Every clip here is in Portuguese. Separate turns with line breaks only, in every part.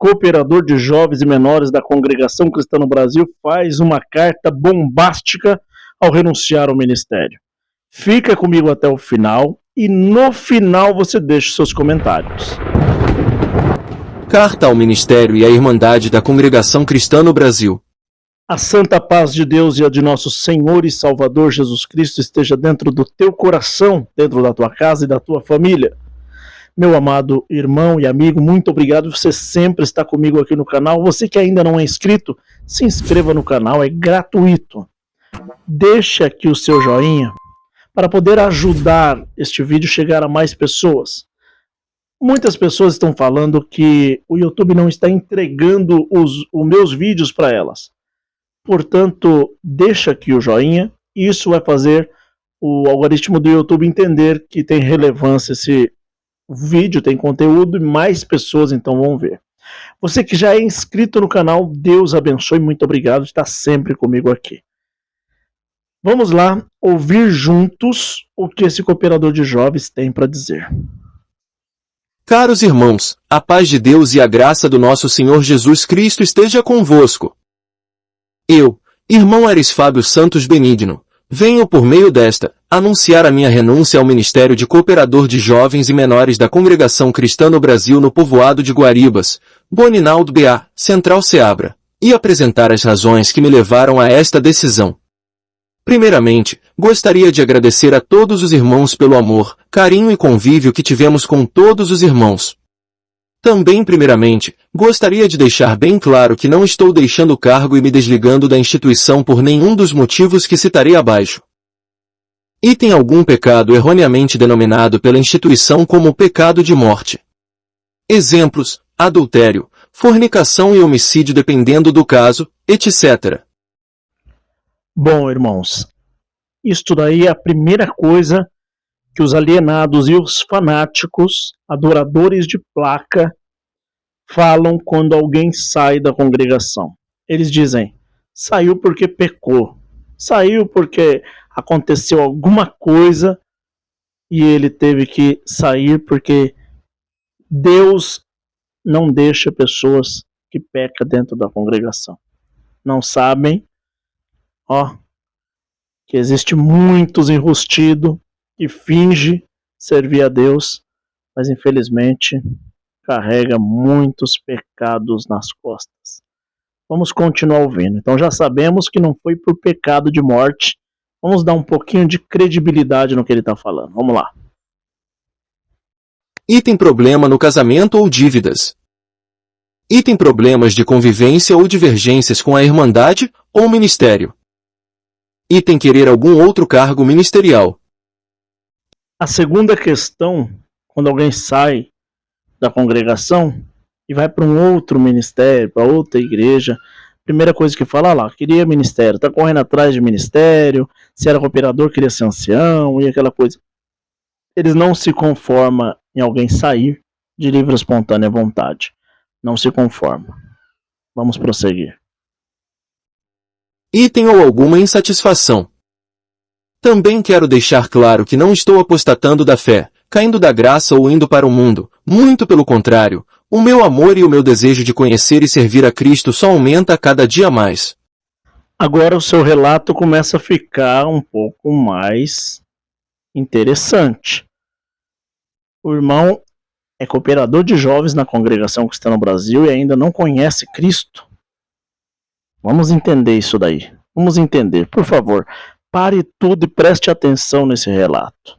cooperador de jovens e menores da Congregação Cristã no Brasil faz uma carta bombástica ao renunciar ao ministério. Fica comigo até o final e no final você deixa os seus comentários.
Carta ao Ministério e à Irmandade da Congregação Cristã no Brasil.
A santa paz de Deus e a de nosso Senhor e Salvador Jesus Cristo esteja dentro do teu coração, dentro da tua casa e da tua família. Meu amado irmão e amigo, muito obrigado. Você sempre está comigo aqui no canal. Você que ainda não é inscrito, se inscreva no canal, é gratuito. Deixe aqui o seu joinha para poder ajudar este vídeo a chegar a mais pessoas. Muitas pessoas estão falando que o YouTube não está entregando os meus vídeos para elas. Portanto, deixa aqui o joinha. Isso vai fazer o algoritmo do YouTube entender que tem relevância esse vídeo, tem conteúdo e mais pessoas então vão ver. Você que já é inscrito no canal, Deus abençoe, muito obrigado por estar sempre comigo aqui. Vamos lá ouvir juntos o que esse cooperador de jovens tem para dizer.
Caros irmãos, a paz de Deus e a graça do nosso Senhor Jesus Cristo esteja convosco. Eu, irmão Ares Fábio Santos Benigno, venho por meio desta, anunciar a minha renúncia ao Ministério de Cooperador de Jovens e Menores da Congregação Cristã no Brasil no povoado de Guaribas, Boninaldo BA, Central Ceabra, e apresentar as razões que me levaram a esta decisão. Primeiramente, gostaria de agradecer a todos os irmãos pelo amor, carinho e convívio que tivemos com todos os irmãos. Também, primeiramente, gostaria de deixar bem claro que não estou deixando o cargo e me desligando da instituição por nenhum dos motivos que citarei abaixo. Item algum pecado erroneamente denominado pela instituição como pecado de morte. Exemplos: adultério, fornicação e homicídio dependendo do caso, etc.
Bom, irmãos, isto daí é a primeira coisa que os alienados e os fanáticos, adoradores de placa, falam quando alguém sai da congregação. Eles dizem, saiu porque pecou, saiu porque aconteceu alguma coisa e ele teve que sair porque Deus não deixa pessoas que pecam dentro da congregação. Não sabem, que existe muitos enrustidos que finge servir a Deus, mas infelizmente carrega muitos pecados nas costas. Vamos continuar ouvindo. Então já sabemos que não foi por pecado de morte. Vamos dar um pouquinho de credibilidade no que ele está falando. Vamos lá.
Item problema no casamento ou dívidas. Item problemas de convivência ou divergências com a Irmandade ou Ministério. Item querer algum outro cargo ministerial.
A segunda questão, quando alguém sai da congregação e vai para um outro ministério, para outra igreja, primeira coisa que fala lá, queria ministério, está correndo atrás de ministério, se era cooperador, queria ser ancião e aquela coisa. Eles não se conformam em alguém sair de livre e espontânea vontade. Não se conforma. Vamos prosseguir.
Item ou alguma insatisfação. Também quero deixar claro que não estou apostatando da fé, caindo da graça ou indo para o mundo, muito pelo contrário, o meu amor e o meu desejo de conhecer e servir a Cristo só aumenta a cada dia mais.
Agora o seu relato começa a ficar um pouco mais interessante. O irmão é cooperador de jovens na Congregação Cristã no Brasil e ainda não conhece Cristo. Vamos entender isso daí. Vamos entender. Por favor, pare tudo e preste atenção nesse relato.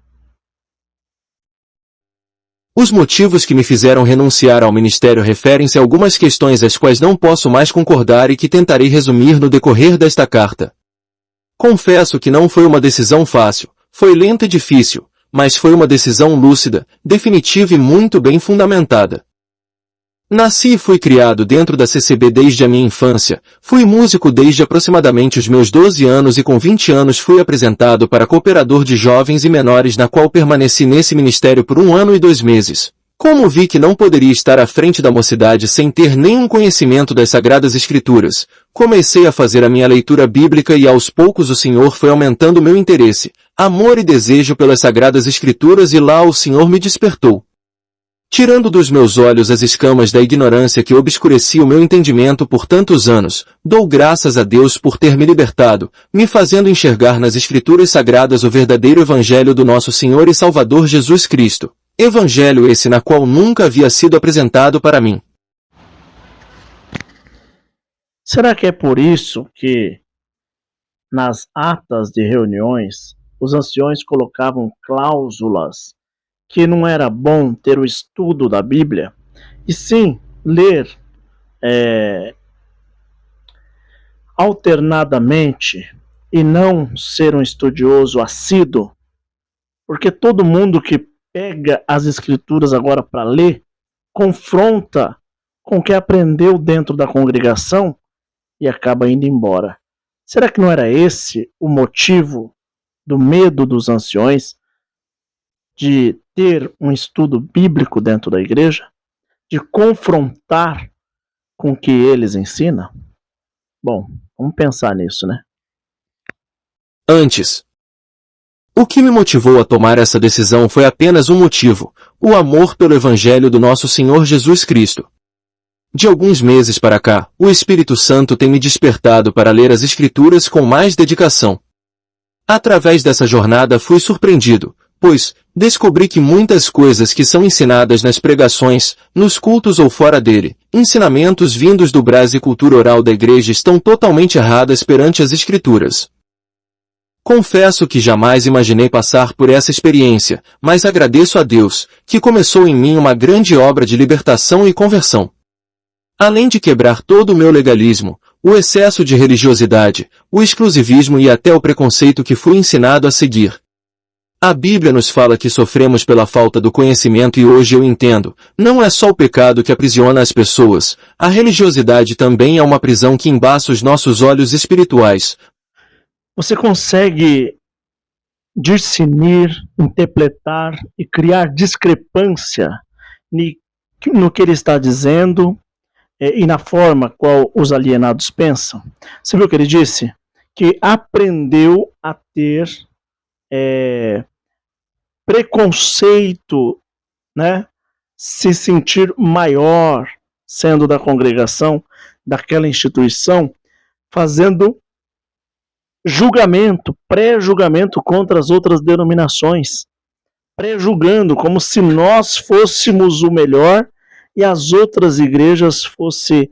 Os motivos que me fizeram renunciar ao ministério referem-se a algumas questões às quais não posso mais concordar e que tentarei resumir no decorrer desta carta. Confesso que não foi uma decisão fácil, foi lenta e difícil, mas foi uma decisão lúcida, definitiva e muito bem fundamentada. Nasci e fui criado dentro da CCB desde a minha infância, fui músico desde aproximadamente os meus 12 anos e com 20 anos fui apresentado para cooperador de jovens e menores na qual permaneci nesse ministério por 1 ano e 2 meses. Como vi que não poderia estar à frente da mocidade sem ter nenhum conhecimento das Sagradas Escrituras, comecei a fazer a minha leitura bíblica e aos poucos o Senhor foi aumentando meu interesse, amor e desejo pelas Sagradas Escrituras e lá o Senhor me despertou. Tirando dos meus olhos as escamas da ignorância que obscurecia o meu entendimento por tantos anos, dou graças a Deus por ter me libertado, me fazendo enxergar nas Escrituras Sagradas o verdadeiro Evangelho do nosso Senhor e Salvador Jesus Cristo. Evangelho esse na qual nunca havia sido apresentado para mim.
Será que é por isso que nas atas de reuniões os anciões colocavam cláusulas que não era bom ter o estudo da Bíblia, e sim ler alternadamente e não ser um estudioso assíduo? Porque todo mundo que pega as escrituras agora para ler, confronta com o que aprendeu dentro da congregação e acaba indo embora. Será que não era esse o motivo do medo dos anciões de ter um estudo bíblico dentro da igreja? De confrontar com o que eles ensinam? Bom, vamos pensar nisso, né?
Antes, o que me motivou a tomar essa decisão foi apenas um motivo: o amor pelo Evangelho do nosso Senhor Jesus Cristo. De alguns meses para cá, o Espírito Santo tem me despertado para ler as Escrituras com mais dedicação. Através dessa jornada fui surpreendido, pois descobri que muitas coisas que são ensinadas nas pregações, nos cultos ou fora dele, ensinamentos vindos do brás e cultura oral da igreja, estão totalmente erradas perante as Escrituras. Confesso que jamais imaginei passar por essa experiência, mas agradeço a Deus, que começou em mim uma grande obra de libertação e conversão. Além de quebrar todo o meu legalismo, o excesso de religiosidade, o exclusivismo e até o preconceito que fui ensinado a seguir. A Bíblia nos fala que sofremos pela falta do conhecimento e hoje eu entendo, não é só o pecado que aprisiona as pessoas, a religiosidade também é uma prisão que embaça os nossos olhos espirituais.
Você consegue discernir, interpretar e criar discrepância no que ele está dizendo e na forma qual os alienados pensam? Você viu o que ele disse? Que aprendeu a ter preconceito, né? Se sentir maior sendo da congregação, daquela instituição, fazendo julgamento, pré-julgamento contra as outras denominações, pré-julgando como se nós fôssemos o melhor e as outras igrejas fossem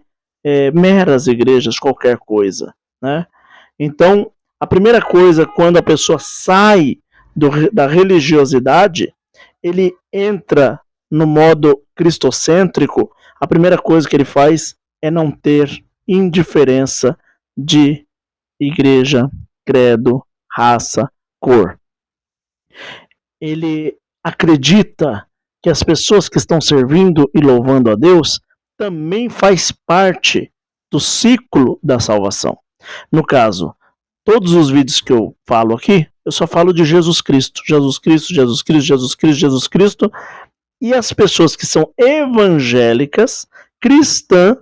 meras igrejas, qualquer coisa, né? Então, a primeira coisa, quando a pessoa sai da religiosidade, ele entra no modo cristocêntrico, a primeira coisa que ele faz é não ter indiferença de igreja, credo, raça, cor. Ele acredita que as pessoas que estão servindo e louvando a Deus também faz parte do ciclo da salvação. No caso, todos os vídeos que eu falo aqui, eu só falo de Jesus Cristo, Jesus Cristo, Jesus Cristo, Jesus Cristo, Jesus Cristo, e as pessoas que são evangélicas, cristã,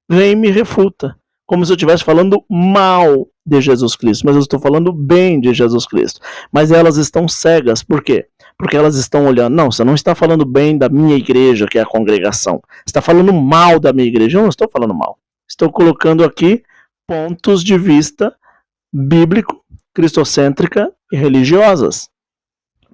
vêm e me refuta, como se eu estivesse falando mal de Jesus Cristo, mas eu estou falando bem de Jesus Cristo. Mas elas estão cegas, por quê? Porque elas estão olhando, não, você não está falando bem da minha igreja, que é a congregação, você está falando mal da minha igreja. Eu não estou falando mal, estou colocando aqui pontos de vista bíblico, cristocêntrica e religiosas.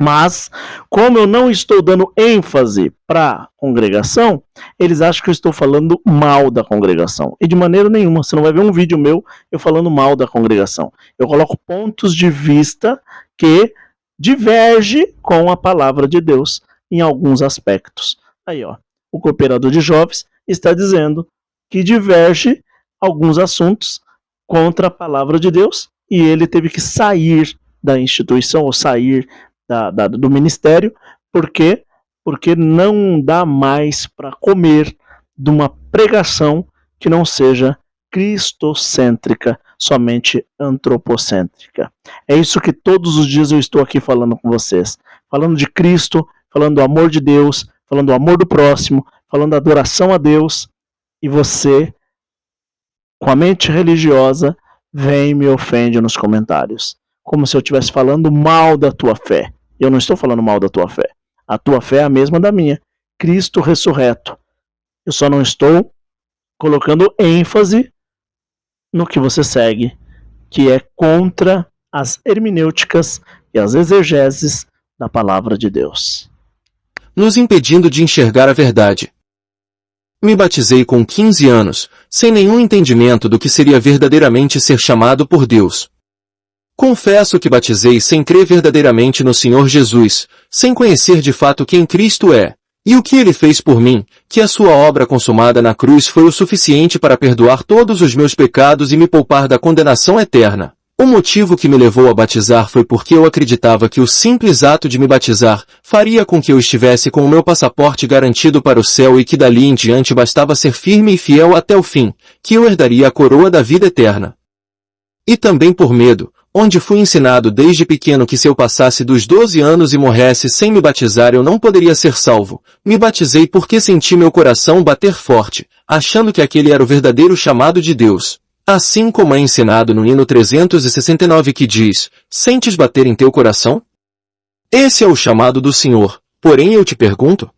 Mas, como eu não estou dando ênfase para a congregação, eles acham que eu estou falando mal da congregação. E de maneira nenhuma, você não vai ver um vídeo meu eu falando mal da congregação. Eu coloco pontos de vista que divergem com a palavra de Deus em alguns aspectos. Aí, ó, o cooperador de jovens está dizendo que diverge alguns assuntos contra a palavra de Deus e ele teve que sair da instituição ou sair do ministério. Por quê? Porque não dá mais para comer de uma pregação que não seja cristocêntrica, somente antropocêntrica. É isso que todos os dias eu estou aqui falando com vocês. Falando de Cristo, falando do amor de Deus, falando do amor do próximo, falando da adoração a Deus. E você, com a mente religiosa, vem e me ofende nos comentários. Como se eu estivesse falando mal da tua fé. Eu não estou falando mal da tua fé. A tua fé é a mesma da minha. Cristo ressurreto. Eu só não estou colocando ênfase no que você segue, que é contra as hermenêuticas e as exegeses da palavra de Deus.
Nos impedindo de enxergar a verdade. Me batizei com 15 anos, sem nenhum entendimento do que seria verdadeiramente ser chamado por Deus. Confesso que batizei sem crer verdadeiramente no Senhor Jesus, sem conhecer de fato quem Cristo é, e o que Ele fez por mim, que a sua obra consumada na cruz foi o suficiente para perdoar todos os meus pecados e me poupar da condenação eterna. O motivo que me levou a batizar foi porque eu acreditava que o simples ato de me batizar faria com que eu estivesse com o meu passaporte garantido para o céu e que dali em diante bastava ser firme e fiel até o fim, que eu herdaria a coroa da vida eterna. E também por medo, onde fui ensinado desde pequeno que se eu passasse dos 12 anos e morresse sem me batizar eu não poderia ser salvo. Me batizei porque senti meu coração bater forte, achando que aquele era o verdadeiro chamado de Deus. Assim como é ensinado no hino 369 que diz, sentes bater em teu coração? Esse é o chamado do Senhor, porém eu te pergunto.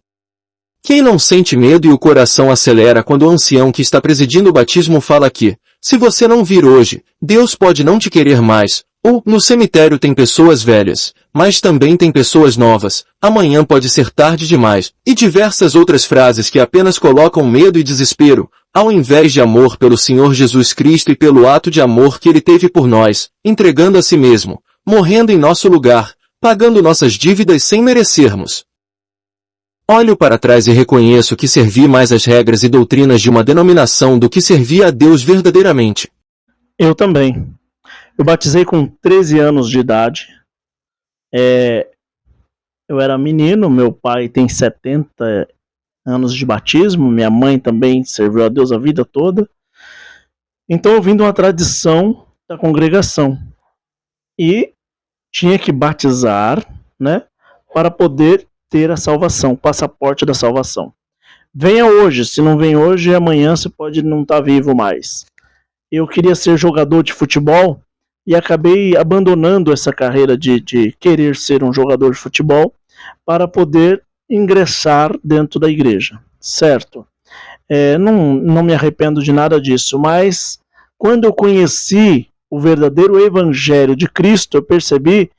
Quem não sente medo e o coração acelera quando o ancião que está presidindo o batismo fala que, se você não vir hoje, Deus pode não te querer mais, ou, no cemitério tem pessoas velhas, mas também tem pessoas novas, amanhã pode ser tarde demais, e diversas outras frases que apenas colocam medo e desespero, ao invés de amor pelo Senhor Jesus Cristo e pelo ato de amor que Ele teve por nós, entregando a si mesmo, morrendo em nosso lugar, pagando nossas dívidas sem merecermos. Olho para trás e reconheço que servi mais as regras e doutrinas de uma denominação do que servia a Deus verdadeiramente.
Eu também. Eu batizei com 13 anos de idade. Eu era menino, meu pai tem 70 anos de batismo, minha mãe também serviu a Deus a vida toda. Então eu vim de uma tradição da congregação. E tinha que batizar, né, para poder ter a salvação, o passaporte da salvação. Venha hoje, se não vem hoje, amanhã você pode não estar vivo mais. Eu queria ser jogador de futebol e acabei abandonando essa carreira de querer ser um jogador de futebol para poder ingressar dentro da igreja, certo? Não me arrependo de nada disso, mas quando eu conheci o verdadeiro evangelho de Cristo, eu percebi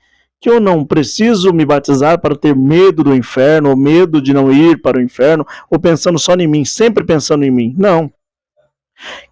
que eu não preciso me batizar para ter medo do inferno, ou medo de não ir para o inferno, ou pensando só em mim, sempre pensando em mim. Não.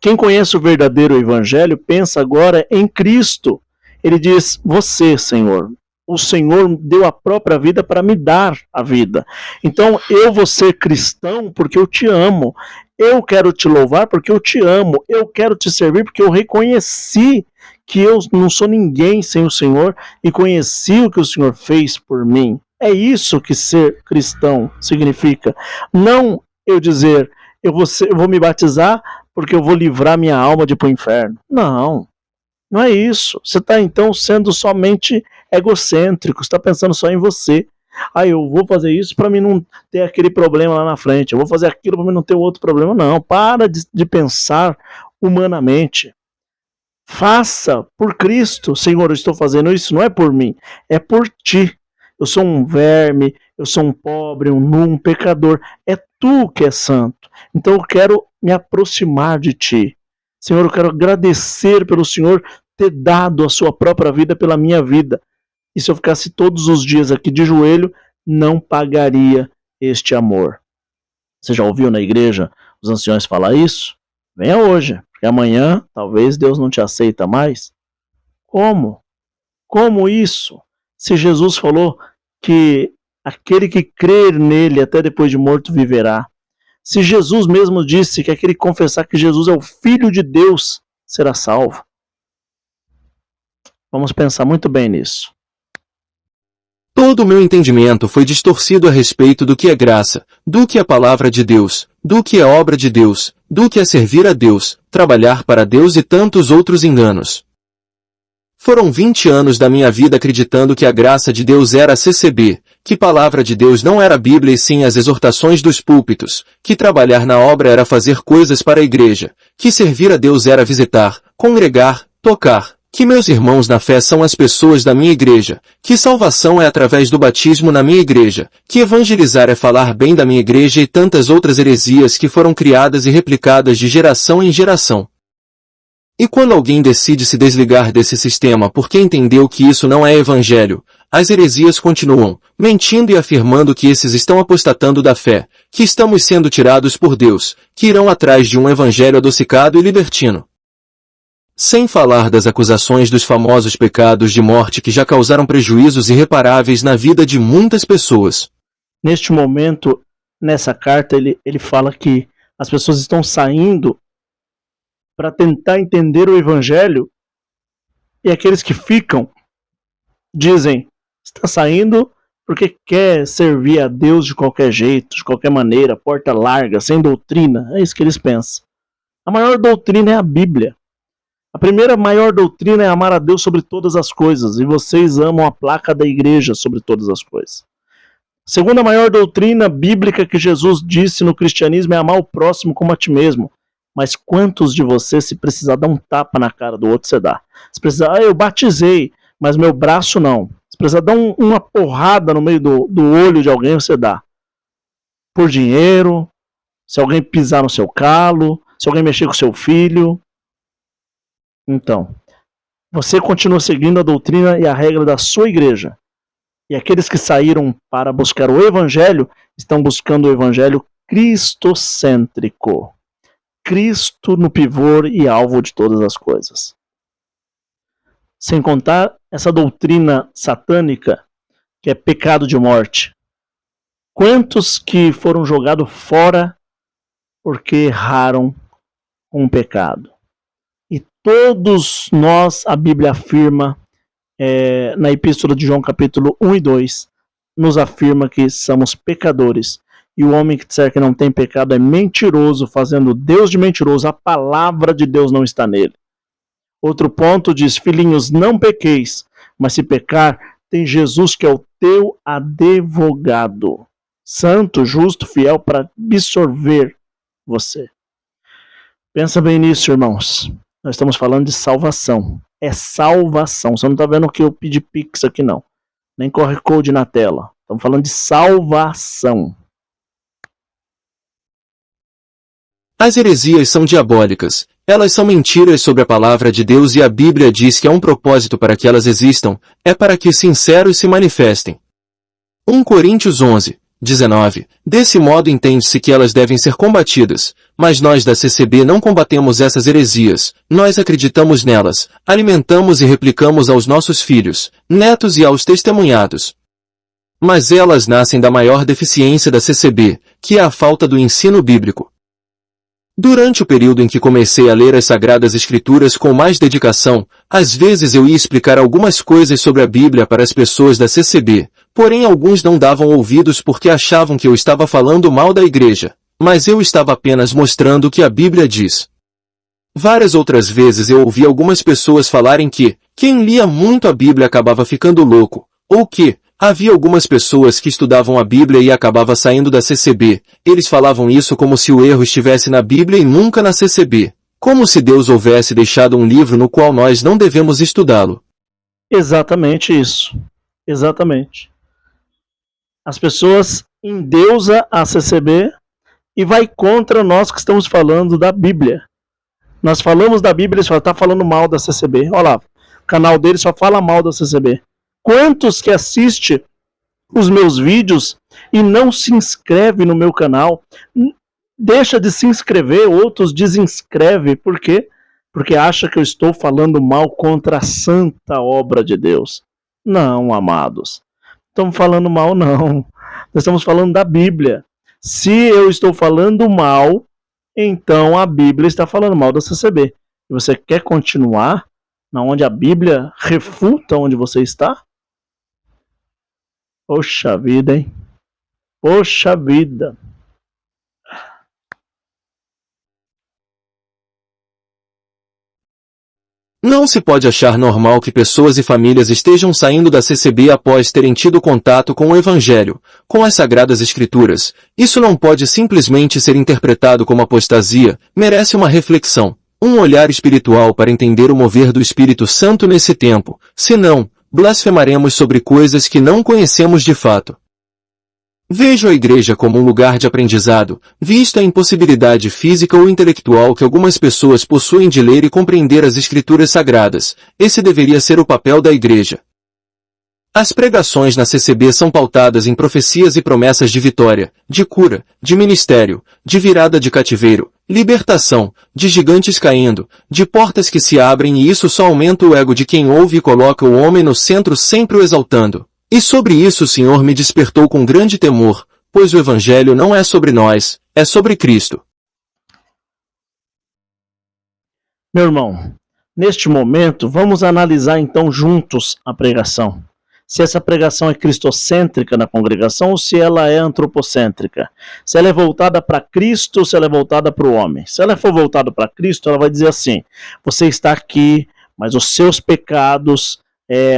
Quem conhece o verdadeiro evangelho pensa agora em Cristo. Ele diz, você, Senhor, o Senhor deu a própria vida para me dar a vida. Então eu vou ser cristão porque eu te amo. Eu quero te louvar porque eu te amo. Eu quero te servir porque eu reconheci que eu não sou ninguém sem o Senhor e conheci o que o Senhor fez por mim. É isso que ser cristão significa. Não eu dizer, eu vou me batizar porque eu vou livrar minha alma de ir para o inferno. Não, não é isso. Você está então sendo somente egocêntrico, está pensando só em você. Eu vou fazer isso para mim não ter aquele problema lá na frente. Eu vou fazer aquilo para mim não ter outro problema. Não, para de pensar humanamente. Faça por Cristo. Senhor, eu estou fazendo isso, não é por mim, é por ti. Eu sou um verme, eu sou um pobre, um pecador. É tu que é santo. Então eu quero me aproximar de ti. Senhor, eu quero agradecer pelo Senhor ter dado a sua própria vida pela minha vida. E se eu ficasse todos os dias aqui de joelho, não pagaria este amor. Você já ouviu na igreja os anciões falar isso? Venha hoje, porque amanhã talvez Deus não te aceita mais. Como? Como isso? Se Jesus falou que aquele que crer nele até depois de morto viverá. Se Jesus mesmo disse que aquele que confessar que Jesus é o Filho de Deus será salvo. Vamos pensar muito bem nisso.
Todo o meu entendimento foi distorcido a respeito do que é graça, do que é palavra de Deus, do que é obra de Deus, do que é servir a Deus, trabalhar para Deus e tantos outros enganos. Foram 20 anos da minha vida acreditando que a graça de Deus era a CCB, que palavra de Deus não era a Bíblia e sim as exortações dos púlpitos, que trabalhar na obra era fazer coisas para a igreja, que servir a Deus era visitar, congregar, tocar, que meus irmãos na fé são as pessoas da minha igreja, que salvação é através do batismo na minha igreja, que evangelizar é falar bem da minha igreja e tantas outras heresias que foram criadas e replicadas de geração em geração. E quando alguém decide se desligar desse sistema porque entendeu que isso não é evangelho, as heresias continuam, mentindo e afirmando que esses estão apostatando da fé, que estamos sendo tirados por Deus, que irão atrás de um evangelho adocicado e libertino. Sem falar das acusações dos famosos pecados de morte que já causaram prejuízos irreparáveis na vida de muitas pessoas.
Neste momento, nessa carta, ele fala que as pessoas estão saindo para tentar entender o evangelho, e aqueles que ficam dizem: está saindo porque quer servir a Deus de qualquer jeito, de qualquer maneira, porta larga, sem doutrina. É isso que eles pensam. A maior doutrina é a Bíblia. A primeira maior doutrina é amar a Deus sobre todas as coisas, e vocês amam a placa da igreja sobre todas as coisas. A segunda maior doutrina bíblica que Jesus disse no cristianismo é amar o próximo como a ti mesmo. Mas quantos de vocês, se precisar dar um tapa na cara do outro, você dá? Se precisar, eu batizei, mas meu braço não. Se precisar dar uma porrada no meio do olho de alguém, você dá. Por dinheiro, se alguém pisar no seu calo, se alguém mexer com seu filho. Então, você continua seguindo a doutrina e a regra da sua igreja. E aqueles que saíram para buscar o evangelho, estão buscando o evangelho cristocêntrico. Cristo no pivô e alvo de todas as coisas. Sem contar essa doutrina satânica, que é pecado de morte. Quantos que foram jogados fora porque erraram com o pecado? E todos nós, a Bíblia afirma, na Epístola de João capítulo 1 e 2, nos afirma que somos pecadores. E o homem que disser que não tem pecado é mentiroso, fazendo Deus de mentiroso. A palavra de Deus não está nele. Outro ponto diz: filhinhos, não pequeis, mas se pecar, tem Jesus que é o teu advogado. Santo, justo, fiel para absorver você. Pensa bem nisso, irmãos. Nós estamos falando de salvação. É salvação. Você não está vendo que eu pedi pix aqui, não. Nem QR Code na tela. Estamos falando de salvação.
As heresias são diabólicas. Elas são mentiras sobre a palavra de Deus e a Bíblia diz que há um propósito para que elas existam, é para que os sinceros se manifestem. 1 Coríntios 11, 19. Desse modo entende-se que elas devem ser combatidas, mas nós da CCB não combatemos essas heresias, nós acreditamos nelas, alimentamos e replicamos aos nossos filhos, netos e aos testemunhados. Mas elas nascem da maior deficiência da CCB, que é a falta do ensino bíblico. Durante o período em que comecei a ler as Sagradas Escrituras com mais dedicação, às vezes eu ia explicar algumas coisas sobre a Bíblia para as pessoas da CCB, porém alguns não davam ouvidos porque achavam que eu estava falando mal da igreja, mas eu estava apenas mostrando o que a Bíblia diz. Várias outras vezes eu ouvi algumas pessoas falarem que quem lia muito a Bíblia acabava ficando louco, ou que havia algumas pessoas que estudavam a Bíblia e acabava saindo da CCB. Eles falavam isso como se o erro estivesse na Bíblia e nunca na CCB. Como se Deus houvesse deixado um livro no qual nós não devemos estudá-lo.
Exatamente isso. Exatamente. As pessoas endeusam a CCB e vai contra nós que estamos falando da Bíblia. Nós falamos da Bíblia e eles falam: está falando mal da CCB. Olha lá, o canal dele só fala mal da CCB. Quantos que assistem os meus vídeos e não se inscreve no meu canal? Deixa de se inscrever, outros desinscreve. Por quê? Porque acha que eu estou falando mal contra a santa obra de Deus. Não, amados. Estamos falando mal, não. Nós estamos falando da Bíblia. Se eu estou falando mal, então a Bíblia está falando mal da CCB. E você quer continuar na onde a Bíblia refuta onde você está? Poxa vida, hein? Poxa vida.
Não se pode achar normal que pessoas e famílias estejam saindo da CCB após terem tido contato com o Evangelho, com as Sagradas Escrituras. Isso não pode simplesmente ser interpretado como apostasia, merece uma reflexão. um olhar espiritual para entender o mover do Espírito Santo nesse tempo, senão, blasfemaremos sobre coisas que não conhecemos de fato. Vejo a igreja como um lugar de aprendizado, vista a impossibilidade física ou intelectual que algumas pessoas possuem de ler e compreender as escrituras sagradas. Esse deveria ser o papel da igreja. As pregações na CCB são pautadas em profecias e promessas de vitória, de cura, de ministério, de virada de cativeiro, libertação, de gigantes caindo, de portas que se abrem, e isso só aumenta o ego de quem ouve e coloca o homem no centro, sempre o exaltando. E sobre isso o Senhor me despertou com grande temor, pois o Evangelho não é sobre nós, é sobre Cristo.
Meu irmão, neste momento, vamos analisar então juntos a pregação. Se essa pregação é cristocêntrica na congregação ou se ela é antropocêntrica. Se ela é voltada para Cristo ou se ela é voltada para o homem. Se ela for voltada para Cristo, ela vai dizer assim: você está aqui, mas os seus pecados,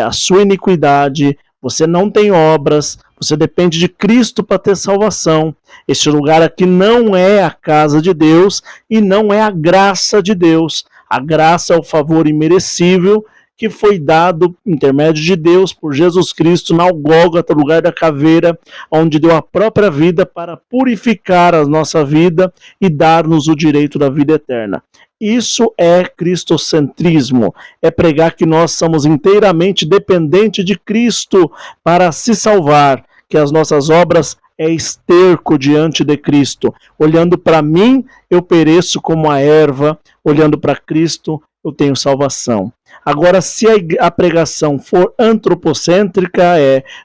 a sua iniquidade, você não tem obras, você depende de Cristo para ter salvação. Este lugar aqui não é a casa de Deus e não é a graça de Deus. A graça é o favor imerecível que foi dado por intermédio de Deus por Jesus Cristo na Gólgota, lugar da caveira, onde deu a própria vida para purificar a nossa vida e dar-nos o direito da vida eterna. Isso é cristocentrismo, é pregar que nós somos inteiramente dependentes de Cristo para se salvar, que as nossas obras é esterco diante de Cristo. Olhando para mim, eu pereço como a erva, olhando para Cristo, eu tenho salvação. Agora, se a pregação for antropocêntrica,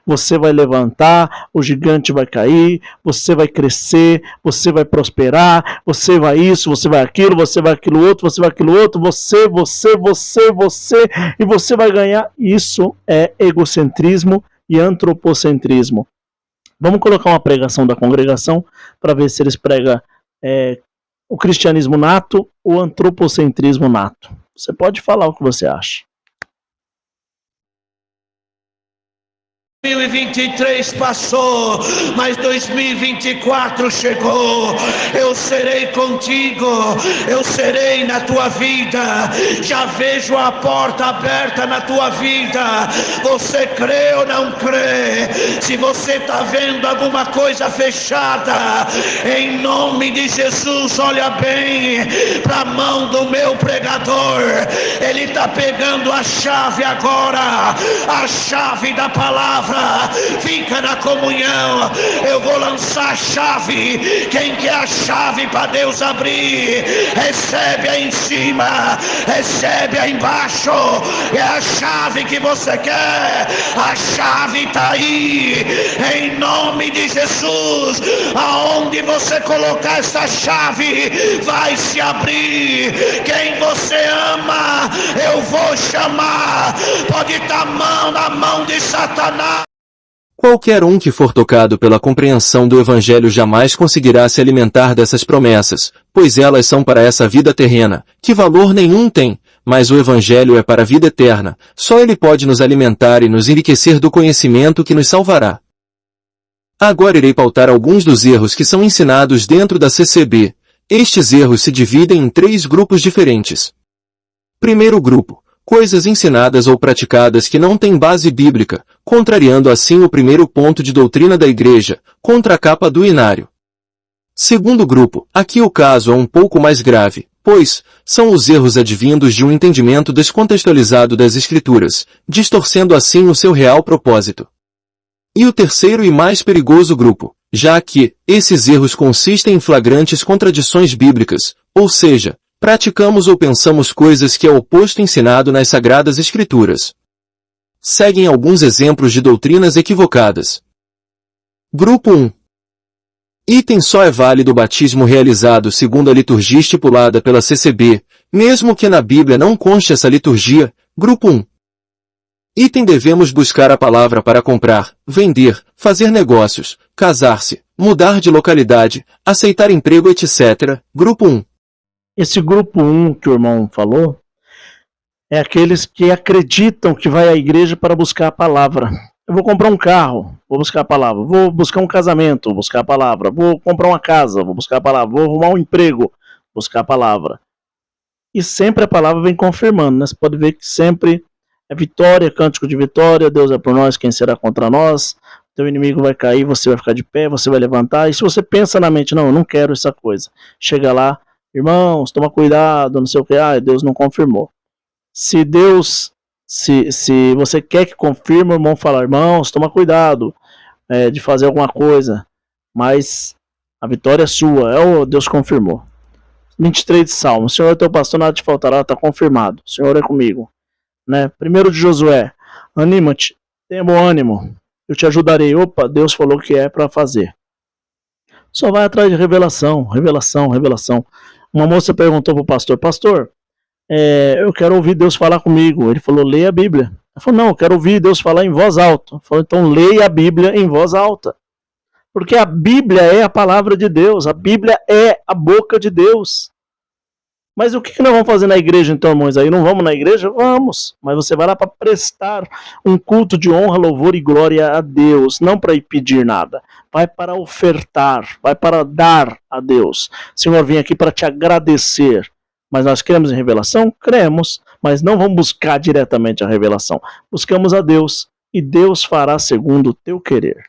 você vai levantar, o gigante vai cair, você vai crescer, você vai prosperar, você vai isso, você vai aquilo, você vai aquilo outro, você vai aquilo outro, você, e você vai ganhar. Isso é egocentrismo e antropocentrismo. Vamos colocar uma pregação da congregação para ver se eles pregam o cristianismo nato ou o antropocentrismo nato. Você pode falar o que você acha.
2023 passou, mas 2024 chegou. Eu serei contigo, eu serei na tua vida. Já vejo a porta aberta na tua vida. Você crê ou não crê? Se você está vendo alguma coisa fechada, em nome de Jesus, olha bem para a mão do meu pregador. Ele está pegando a chave agora, a chave da palavra. Fica na comunhão. Eu vou lançar a chave. Quem quer a chave para Deus abrir, recebe aí em cima, recebe aí embaixo. É a chave que você quer. A chave está aí, em nome de Jesus. Aonde você colocar essa chave, vai se abrir. Quem você ama, eu vou chamar. Pode estar na mão de Satanás.
Qualquer um que for tocado pela compreensão do Evangelho jamais conseguirá se alimentar dessas promessas, pois elas são para essa vida terrena, que valor nenhum tem, mas o Evangelho é para a vida eterna. Só ele pode nos alimentar e nos enriquecer do conhecimento que nos salvará. Agora irei pautar alguns dos erros que são ensinados dentro da CCB. Estes erros se dividem em 3 grupos diferentes. Primeiro grupo: coisas ensinadas ou praticadas que não têm base bíblica, contrariando assim o primeiro ponto de doutrina da igreja, contra a capa do inário. Segundo grupo: aqui o caso é um pouco mais grave, pois são os erros advindos de um entendimento descontextualizado das Escrituras, distorcendo assim o seu real propósito. E o terceiro e mais perigoso grupo, já que esses erros consistem em flagrantes contradições bíblicas, ou seja, praticamos ou pensamos coisas que é o oposto ensinado nas Sagradas Escrituras. Seguem alguns exemplos de doutrinas equivocadas. Grupo 1. Item: só é válido o batismo realizado segundo a liturgia estipulada pela CCB, mesmo que na Bíblia não conste essa liturgia. Grupo 1. Item: devemos buscar a palavra para comprar, vender, fazer negócios, casar-se, mudar de localidade, aceitar emprego, etc. Grupo 1.
Esse grupo 1 que o irmão falou é aqueles que acreditam que vai à igreja para buscar a palavra. Eu vou comprar um carro, vou buscar a palavra. Vou buscar um casamento, vou buscar a palavra. Vou comprar uma casa, vou buscar a palavra. Vou arrumar um emprego, buscar a palavra. E sempre a palavra vem confirmando, né? Você pode ver que sempre é vitória, cântico de vitória, Deus é por nós, quem será contra nós? Teu inimigo vai cair, você vai ficar de pé, você vai levantar. E se você pensa na mente, não, eu não quero essa coisa. Chega lá, irmãos, toma cuidado, não sei o que, Deus não confirmou. Se você quer que confirme, o irmão fala, irmãos, toma cuidado de fazer alguma coisa, mas a vitória é sua, Deus confirmou. 23 de Salmo, o Senhor é teu pastor, nada te faltará, está confirmado, o Senhor é comigo. Né? 1 de Josué, anima-te, tenha bom ânimo, eu te ajudarei. Opa, Deus falou que é para fazer. Só vai atrás de revelação. Uma moça perguntou para o pastor, eu quero ouvir Deus falar comigo. Ele falou, leia a Bíblia. Ela falou, não, eu quero ouvir Deus falar em voz alta. Ele falou, então leia a Bíblia em voz alta. Porque a Bíblia é a palavra de Deus, a Bíblia é a boca de Deus. Mas o que nós vamos fazer na igreja então, irmãos? Aí não vamos na igreja? Vamos. Mas você vai lá para prestar um culto de honra, louvor e glória a Deus. Não para ir pedir nada. Vai para ofertar. Vai para dar a Deus. Senhor, vim aqui para te agradecer. Mas nós cremos em revelação? Cremos. Mas não vamos buscar diretamente a revelação. Buscamos a Deus. E Deus fará segundo o teu querer.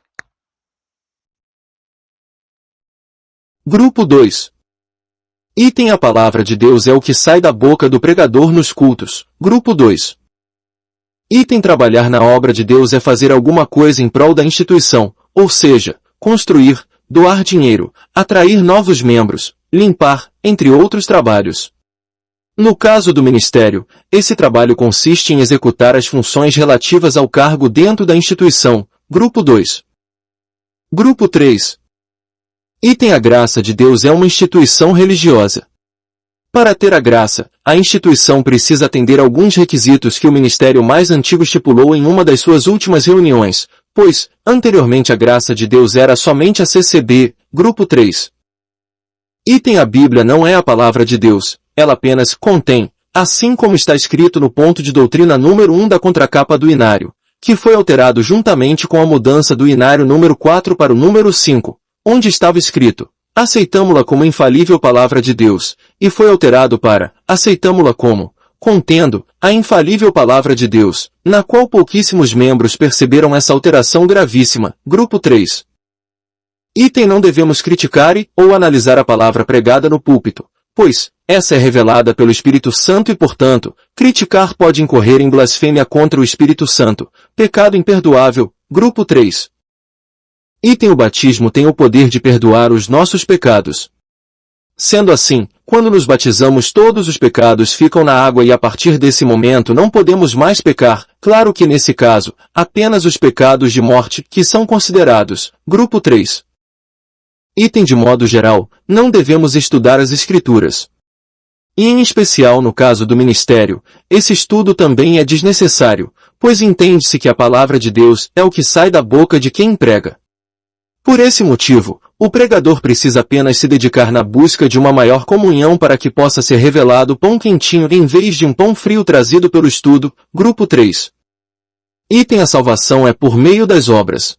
Grupo 2. Item: a palavra de Deus é o que sai da boca do pregador nos cultos. Grupo 2. Item: trabalhar na obra de Deus é fazer alguma coisa em prol da instituição, ou seja, construir, doar dinheiro, atrair novos membros, limpar, entre outros trabalhos. No caso do ministério, esse trabalho consiste em executar as funções relativas ao cargo dentro da instituição. Grupo 2. Grupo 3. Item: a graça de Deus é uma instituição religiosa. Para ter a graça, a instituição precisa atender alguns requisitos que o ministério mais antigo estipulou em uma das suas últimas reuniões, pois, anteriormente a graça de Deus era somente a CCB. Grupo 3. Item: a Bíblia não é a palavra de Deus, ela apenas contém, assim como está escrito no ponto de doutrina número 1 da contracapa do inário, que foi alterado juntamente com a mudança do inário número 4 para o número 5. Onde estava escrito, aceitamo-la como infalível palavra de Deus, e foi alterado para, aceitamo-la como, contendo, a infalível palavra de Deus, na qual pouquíssimos membros perceberam essa alteração gravíssima. Grupo 3. Item: não devemos criticar ou analisar a palavra pregada no púlpito, pois, essa é revelada pelo Espírito Santo e, portanto, criticar pode incorrer em blasfêmia contra o Espírito Santo, pecado imperdoável. Grupo 3. Item: o batismo tem o poder de perdoar os nossos pecados. Sendo assim, quando nos batizamos, todos os pecados ficam na água e a partir desse momento não podemos mais pecar, claro que nesse caso, apenas os pecados de morte que são considerados. Grupo 3. Item: de modo geral, não devemos estudar as Escrituras. E em especial no caso do ministério, esse estudo também é desnecessário, pois entende-se que a palavra de Deus é o que sai da boca de quem prega. Por esse motivo, o pregador precisa apenas se dedicar na busca de uma maior comunhão para que possa ser revelado pão quentinho em vez de um pão frio trazido pelo estudo. Grupo 3. Item: a salvação é por meio das obras.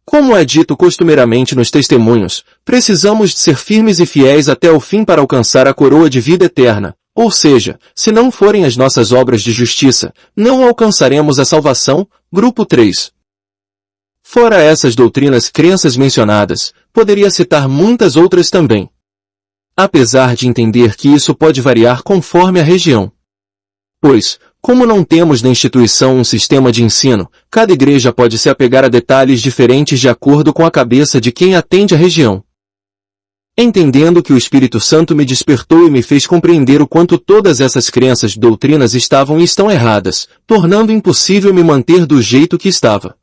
Como é dito costumeiramente nos testemunhos, precisamos de ser firmes e fiéis até o fim para alcançar a coroa de vida eterna, ou seja, se não forem as nossas obras de justiça, não alcançaremos a salvação. Grupo 3. Fora essas doutrinas crenças mencionadas, poderia citar muitas outras também. Apesar de entender que isso pode variar conforme a região. Pois, como não temos na instituição um sistema de ensino, cada igreja pode se apegar a detalhes diferentes de acordo com a cabeça de quem atende a região. Entendendo que o Espírito Santo me despertou e me fez compreender o quanto todas essas crenças e doutrinas estavam e estão erradas, tornando impossível me manter do jeito que estava.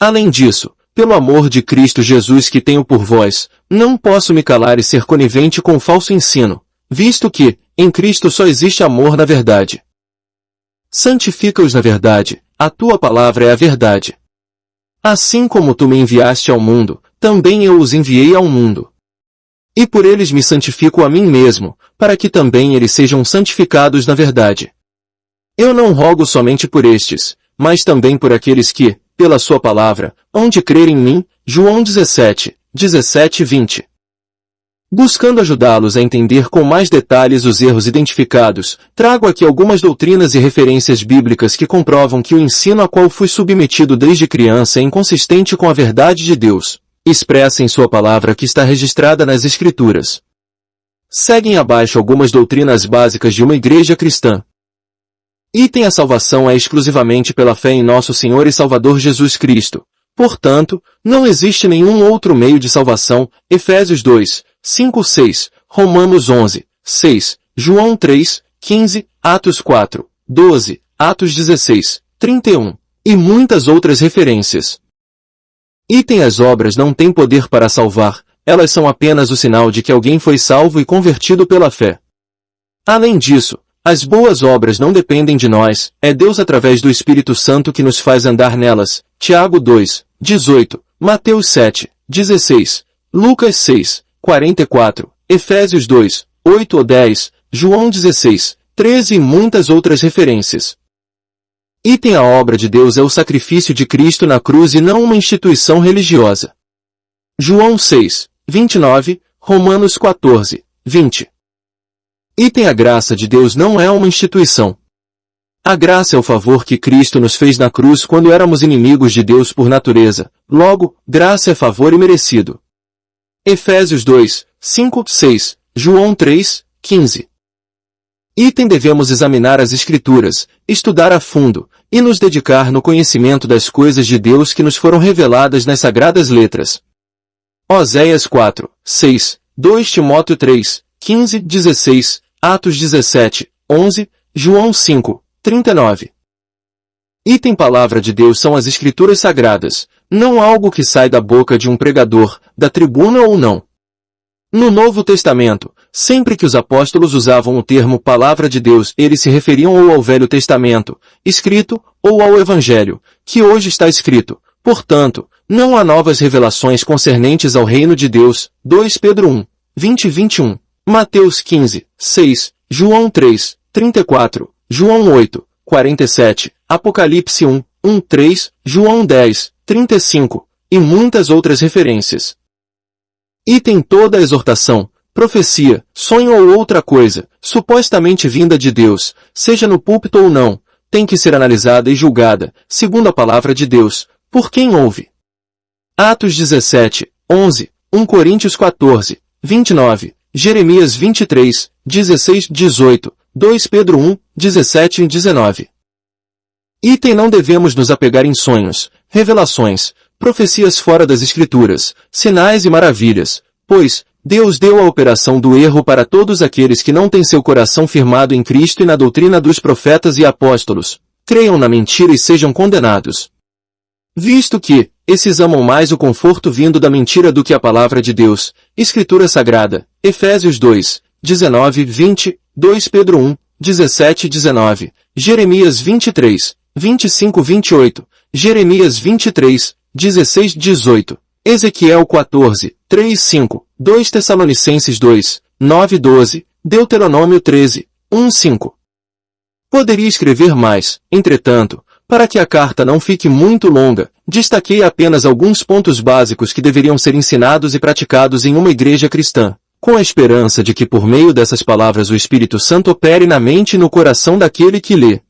Além disso, pelo amor de Cristo Jesus que tenho por vós, não posso me calar e ser conivente com o falso ensino, visto que, em Cristo só existe amor na verdade. Santifica-os na verdade, a tua palavra é a verdade. Assim como tu me enviaste ao mundo, também eu os enviei ao mundo. E por eles me santifico a mim mesmo, para que também eles sejam santificados na verdade. Eu não rogo somente por estes, mas também por aqueles que, pela sua palavra, hão de crer em mim. João 17, 17 e 20. Buscando ajudá-los a entender com mais detalhes os erros identificados, trago aqui algumas doutrinas e referências bíblicas que comprovam que o ensino a qual fui submetido desde criança é inconsistente com a verdade de Deus, expressa em sua palavra que está registrada nas Escrituras. Seguem abaixo algumas doutrinas básicas de uma igreja cristã. Item: a salvação é exclusivamente pela fé em nosso Senhor e Salvador Jesus Cristo. Portanto, não existe nenhum outro meio de salvação. Efésios 2, 5, 6, Romanos 11, 6, João 3, 15, Atos 4, 12, Atos 16, 31, e muitas outras referências. Item: as obras não têm poder para salvar, elas são apenas o sinal de que alguém foi salvo e convertido pela fé. Além disso, as boas obras não dependem de nós, é Deus através do Espírito Santo que nos faz andar nelas. Tiago 2, 18, Mateus 7, 16, Lucas 6, 44, Efésios 2, 8 ou 10, João 16, 13 e muitas outras referências. Item: a obra de Deus é o sacrifício de Cristo na cruz e não uma instituição religiosa. João 6, 29, Romanos 14, 20. Item: a graça de Deus não é uma instituição. A graça é o favor que Cristo nos fez na cruz quando éramos inimigos de Deus por natureza. Logo, graça é favor imerecido. Efésios 2, 5, 6, João 3, 15. Item: devemos examinar as Escrituras, estudar a fundo, e nos dedicar no conhecimento das coisas de Deus que nos foram reveladas nas Sagradas Letras. Oséias 4, 6, 2 Timóteo 3, 15, 16, Atos 17, 11, João 5, 39. Item: palavra de Deus são as Escrituras Sagradas, não algo que sai da boca de um pregador, da tribuna ou não. No Novo Testamento, sempre que os apóstolos usavam o termo Palavra de Deus, eles se referiam ou ao Velho Testamento, escrito, ou ao Evangelho, que hoje está escrito. Portanto, não há novas revelações concernentes ao reino de Deus. 2 Pedro 1, 20 e 21, Mateus 15, 6, João 3, 34, João 8, 47, Apocalipse 1, 1, 3, João 10, 35, e muitas outras referências. Item: toda exortação, profecia, sonho ou outra coisa, supostamente vinda de Deus, seja no púlpito ou não, tem que ser analisada e julgada, segundo a palavra de Deus, por quem ouve. Atos 17, 11, 1 Coríntios 14, 29, Jeremias 23, 16, 18, 2 Pedro 1, 17 e 19. Item: não devemos nos apegar em sonhos, revelações, profecias fora das Escrituras, sinais e maravilhas, pois Deus deu a operação do erro para todos aqueles que não têm seu coração firmado em Cristo e na doutrina dos profetas e apóstolos, creiam na mentira e sejam condenados. Visto que esses amam mais o conforto vindo da mentira do que a palavra de Deus. Escritura Sagrada, Efésios 2, 19 e 20, 2 Pedro 1, 17 e 19, Jeremias 23, 25 e 28, Jeremias 23, 16 e 18, Ezequiel 14, 3 e 5, 2 Tessalonicenses 2, 9 e 12, Deuteronômio 13, 1 e 5. Poderia escrever mais, entretanto, para que a carta não fique muito longa, destaquei apenas alguns pontos básicos que deveriam ser ensinados e praticados em uma igreja cristã, com a esperança de que por meio dessas palavras o Espírito Santo opere na mente e no coração daquele que lê.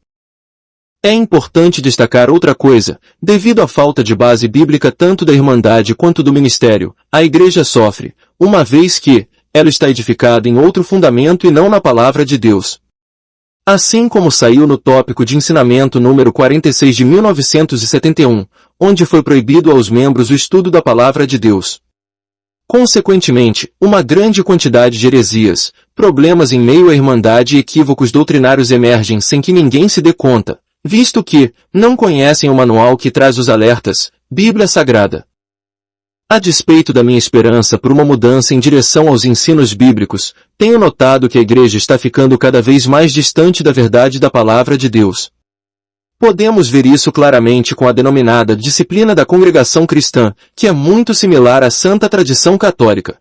É importante destacar outra coisa: devido à falta de base bíblica tanto da Irmandade quanto do ministério, a igreja sofre, uma vez que ela está edificada em outro fundamento e não na palavra de Deus. Assim como saiu no tópico de ensinamento número 46 de 1971, onde foi proibido aos membros o estudo da palavra de Deus. Consequentemente, uma grande quantidade de heresias, problemas em meio à irmandade e equívocos doutrinários emergem sem que ninguém se dê conta, visto que não conhecem o manual que traz os alertas, Bíblia Sagrada. A despeito da minha esperança por uma mudança em direção aos ensinos bíblicos, tenho notado que a igreja está ficando cada vez mais distante da verdade da palavra de Deus. Podemos ver isso claramente com a denominada disciplina da congregação cristã, que é muito similar à santa tradição católica.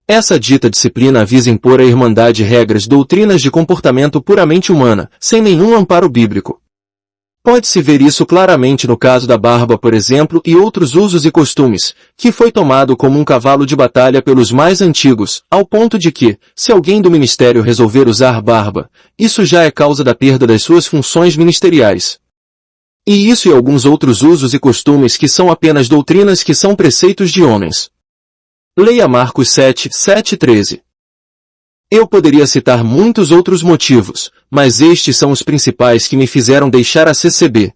Essa dita disciplina visa impor à irmandade regras doutrinas de comportamento puramente humana, sem nenhum amparo bíblico. Pode-se ver isso claramente no caso da barba, por exemplo, e outros usos e costumes, que foi tomado como um cavalo de batalha pelos mais antigos, ao ponto de que, se alguém do ministério resolver usar barba, isso já é causa da perda das suas funções ministeriais. E isso e alguns outros usos e costumes que são apenas doutrinas que são preceitos de homens. Leia Marcos 7, 7-13. Eu poderia citar muitos outros motivos, mas estes são os principais que me fizeram deixar a CCB.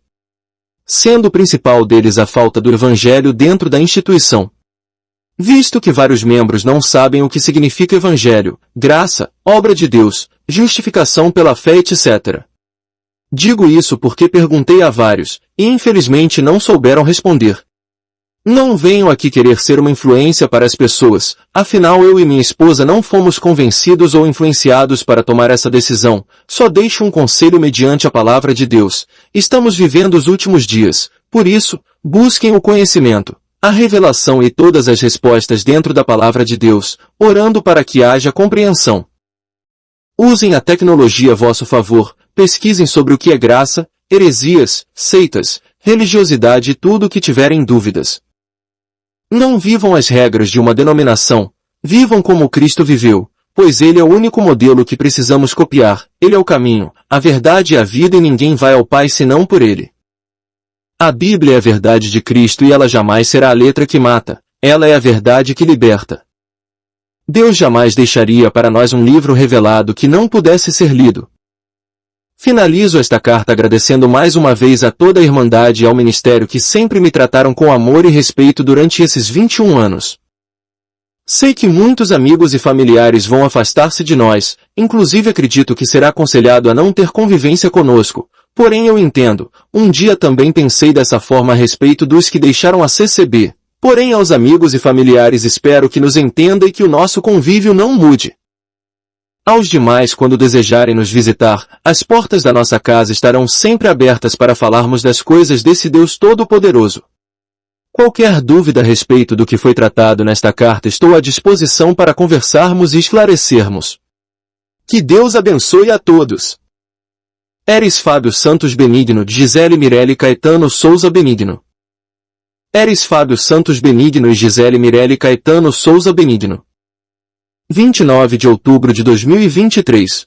Sendo o principal deles a falta do evangelho dentro da instituição. Visto que vários membros não sabem o que significa evangelho, graça, obra de Deus, justificação pela fé, etc. Digo isso porque perguntei a vários, e infelizmente não souberam responder. Não venho aqui querer ser uma influência para as pessoas, afinal eu e minha esposa não fomos convencidos ou influenciados para tomar essa decisão, só deixo um conselho mediante a palavra de Deus. Estamos vivendo os últimos dias, por isso, busquem o conhecimento, a revelação e todas as respostas dentro da palavra de Deus, orando para que haja compreensão. Usem a tecnologia a vosso favor, pesquisem sobre o que é graça, heresias, seitas, religiosidade e tudo o que tiverem dúvidas. Não vivam as regras de uma denominação, vivam como Cristo viveu, pois Ele é o único modelo que precisamos copiar, Ele é o caminho, a verdade e a vida e ninguém vai ao Pai senão por Ele. A Bíblia é a verdade de Cristo e ela jamais será a letra que mata, ela é a verdade que liberta. Deus jamais deixaria para nós um livro revelado que não pudesse ser lido. Finalizo esta carta agradecendo mais uma vez a toda a Irmandade e ao Ministério que sempre me trataram com amor e respeito durante esses 21 anos. Sei que muitos amigos e familiares vão afastar-se de nós, inclusive acredito que será aconselhado a não ter convivência conosco, porém eu entendo, um dia também pensei dessa forma a respeito dos que deixaram a CCB, porém aos amigos e familiares espero que nos entenda e que o nosso convívio não mude. Aos demais, quando desejarem nos visitar, as portas da nossa casa estarão sempre abertas para falarmos das coisas desse Deus Todo-Poderoso. Qualquer dúvida a respeito do que foi tratado nesta carta estou à disposição para conversarmos e esclarecermos. Que Deus abençoe a todos. Eris Fábio Santos Benigno, Gisele Mirelle Caetano Souza Benigno. Eris Fábio Santos Benigno e Gisele Mirelle Caetano Souza Benigno. 29 de outubro de 2023.